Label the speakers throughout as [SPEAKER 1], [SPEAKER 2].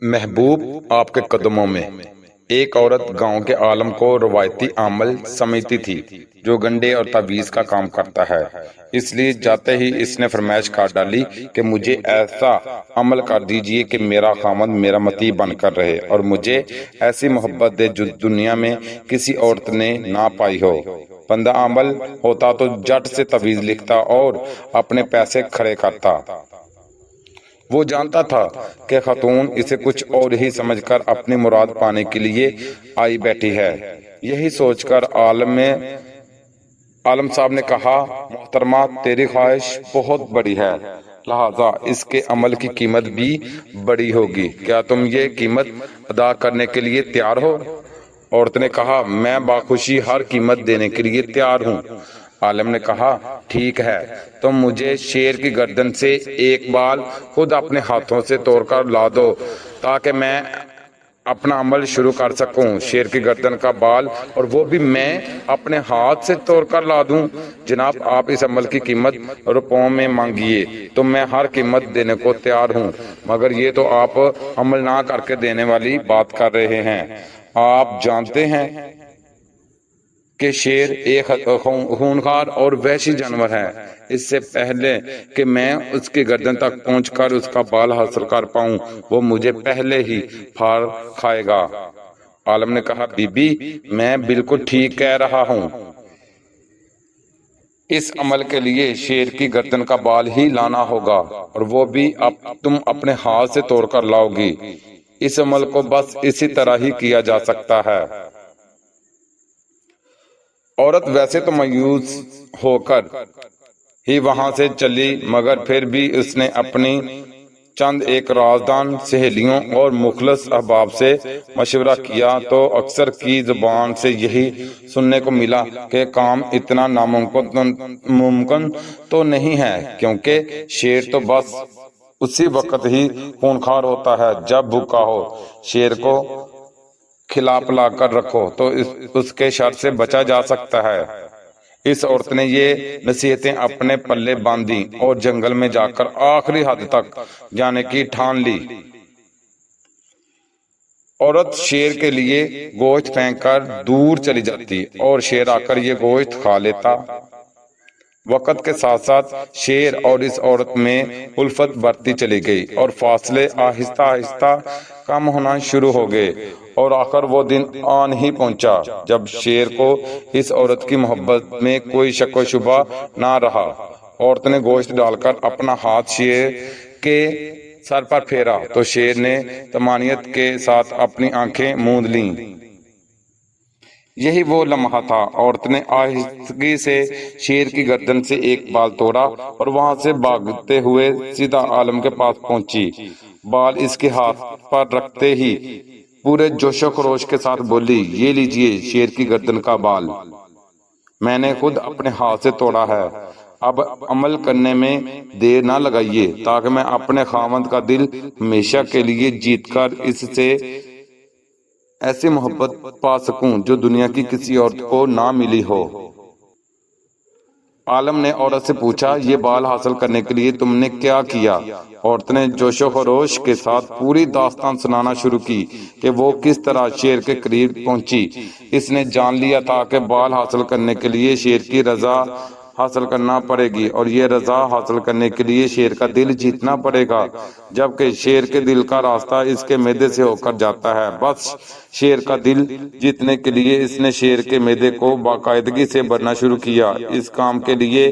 [SPEAKER 1] محبوب آپ کے قدموں میں۔ ایک عورت گاؤں کے عالم کو روایتی عمل سمجھتی تھی جو گنڈے اور تعویذ کا کام کرتا ہے۔ اس لیے جاتے ہی اس نے فرمائش کر ڈالی کہ مجھے ایسا عمل کر دیجئے کہ میرا خامد میرا مطیع بن کر رہے اور مجھے ایسی محبت دے جو دنیا میں کسی عورت نے نہ پائی ہو۔ بندہ عمل ہوتا تو جٹ سے تعویذ لکھتا اور اپنے پیسے کھڑے کرتا۔ وہ جانتا تھا کہ خاتون اسے کچھ اور ہی سمجھ کر اپنی مراد پانے کے لیے آئی بیٹھی ہے۔ یہی سوچ کر عالم صاحب نے کہا، محترمہ تیری خواہش بہت بڑی ہے، لہذا اس کے عمل کی قیمت بھی بڑی ہوگی، کیا تم یہ قیمت ادا کرنے کے لیے تیار ہو؟ عورت نے کہا، میں باخوشی ہر قیمت دینے کے لیے تیار ہوں۔ عالم نے کہا، ٹھیک ہے، تم مجھے شیر کی گردن سے ایک بال خود اپنے ہاتھوں سے توڑ کر لا دو تاکہ میں اپنا عمل شروع کر سکوں۔ شیر کی گردن کا بال اور وہ بھی میں اپنے ہاتھ سے توڑ کر لا دوں؟ جناب آپ اس عمل کی قیمت روپوں میں مانگیے تو میں ہر قیمت دینے کو تیار ہوں، مگر یہ تو آپ عمل نہ کر کے دینے والی بات کر رہے ہیں۔ آپ جانتے ہیں کہ شیر ایک خونخوار اور وحشی جانور ہے۔ اس سے پہلے کہ میں اس کی گردن تک پہنچ کر اس کا بال حاصل کر پاؤں وہ مجھے پہلے ہی پھاڑ کھائے گا۔ عالم نے کہا، بی بی میں بالکل ٹھیک کہہ رہا ہوں، اس عمل کے لیے شیر کی گردن کا بال ہی لانا ہوگا اور وہ بھی تم اپنے ہاتھ سے توڑ کر لاؤ گی۔ اس عمل کو بس اسی طرح ہی کیا جا سکتا ہے۔ عورت ویسے تو مایوس ہو کر ہی وہاں سے چلی، مگر پھر بھی اس نے اپنی چند ایک رازدان سہیلیوں اور مخلص احباب سے مشورہ کیا تو اکثر کی زبان سے یہی سننے کو ملا کہ کام اتنا ناممکن تو نہیں ہے، کیونکہ شیر تو بس اسی وقت ہی خونخوار ہوتا ہے جب بھوکا ہو۔ شیر کو کھلا پلا کر رکھو تو اس کے شر سے بچا جا سکتا ہے۔ اس عورت نے یہ نصیحتیں اپنے پلے باندھی اور جنگل میں جا کر آخری حد تک جانے کی ٹھان لی۔ عورت شیر کے لیے گوشت پھینک کر دور چلی جاتی اور شیر آ کر یہ گوشت کھا لیتا۔ وقت کے ساتھ ساتھ شیر اور اس عورت میں الفت بڑھتی چلی گئی اور فاصلے آہستہ آہستہ کم ہونا شروع ہو گئے اور آخر وہ دن آن ہی پہنچا جب شیر کو اس عورت کی محبت میں کوئی شک و شبہ نہ رہا۔ عورت نے گوشت ڈال کر اپنا ہاتھ شیر کے سر پر پھیرا تو شیر نے طمانینت کے ساتھ اپنی آنکھیں موند لیں۔ یہی وہ لمحہ تھا۔ عورت نے آہستگی سے شیر کی گردن سے ایک بال توڑا اور وہاں سے بھاگتے ہوئے سیدھا عالم کے پاس پہنچی۔ بال اس کے ہاتھ پر رکھتے ہی پورے جوش و خروش کے ساتھ بولی، یہ لیجئے شیر کی گردن کا بال، میں نے خود اپنے ہاتھ سے توڑا ہے، اب عمل کرنے میں دیر نہ لگائیے تاکہ میں اپنے خاوند کا دل ہمیشہ کے لیے جیت کر اس سے ایسی محبت پا سکوں جو دنیا کی کسی عورت کو نہ ملی ہو۔ عالم نے عورت سے پوچھا، یہ بال حاصل کرنے کے لیے تم نے کیا کیا؟ عورت نے جوش و خروش کے ساتھ پوری داستان سنانا شروع کی کہ وہ کس طرح شیر کے قریب پہنچی۔ اس نے جان لیا تھا کہ بال حاصل کرنے کے لیے شیر کی رضا حاصل کرنا پڑے گی اور یہ رضا حاصل کرنے کے لیے شیر کا دل جیتنا پڑے گا، جبکہ شیر کے دل کا راستہ اس کے معدے سے ہو کر جاتا ہے۔ بس شیر کا دل جیتنے کے لیے اس نے شیر کے معدے کو باقاعدگی سے بھرنا شروع کیا۔ اس کام کے لیے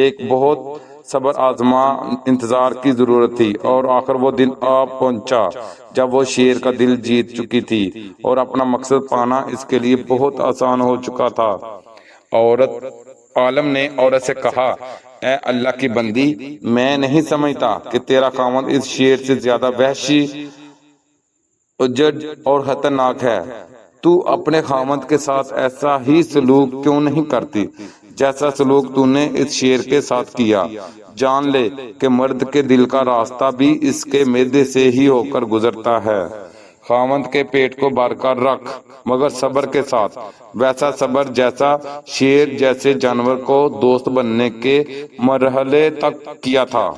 [SPEAKER 1] ایک بہت صبر آزما انتظار کی ضرورت تھی اور آخر وہ دن آ پہنچا جب وہ شیر کا دل جیت چکی تھی اور اپنا مقصد پانا اس کے لیے بہت آسان ہو چکا تھا۔ عالم نے عورت سے کہا، اے اللہ کی بندی، میں نہیں سمجھتا کہ تیرا خاوند اس شیر سے زیادہ وحشی، اجڑ اور خطرناک ہے۔ تو اپنے خاوند کے ساتھ ایسا ہی سلوک کیوں نہیں کرتی جیسا سلوک تو نے اس شیر کے ساتھ کیا؟ جان لے کہ مرد کے دل کا راستہ بھی اس کے معدے سے ہی ہو کر گزرتا ہے۔ خاوند کے پیٹ کو بھر کر رکھ، مگر صبر کے ساتھ، ویسا صبر جیسا شیر جیسے جانور کو دوست بننے کے مرحلے تک کیا تھا۔